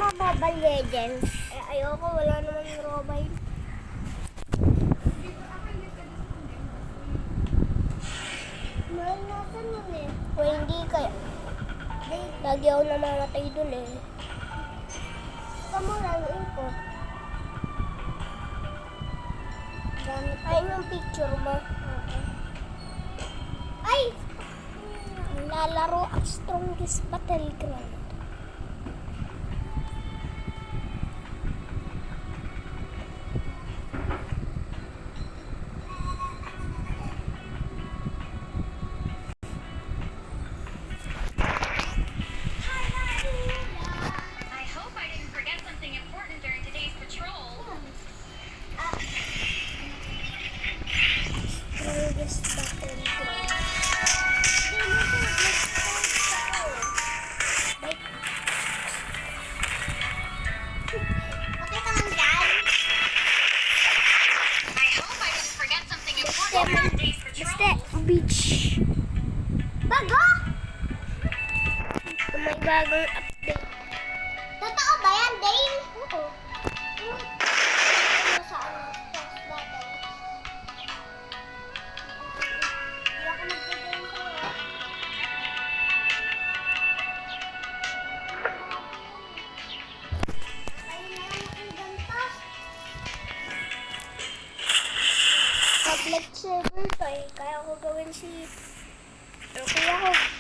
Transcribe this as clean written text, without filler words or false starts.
mo Mobile Legends? Ayoko, wala naman yung mobile. Nasan yun eh? O hindi kaya. Lagi ako namamatay dun eh. Tama lang ko. Ayun yung picture mo. Ay! Lalaro ang Strongest Battleground. Basta, beach. Bago? May bagong update. Totoo ba yan, Dane? Oo. Public server to eh. Kaya ko gawin si... Kaya ko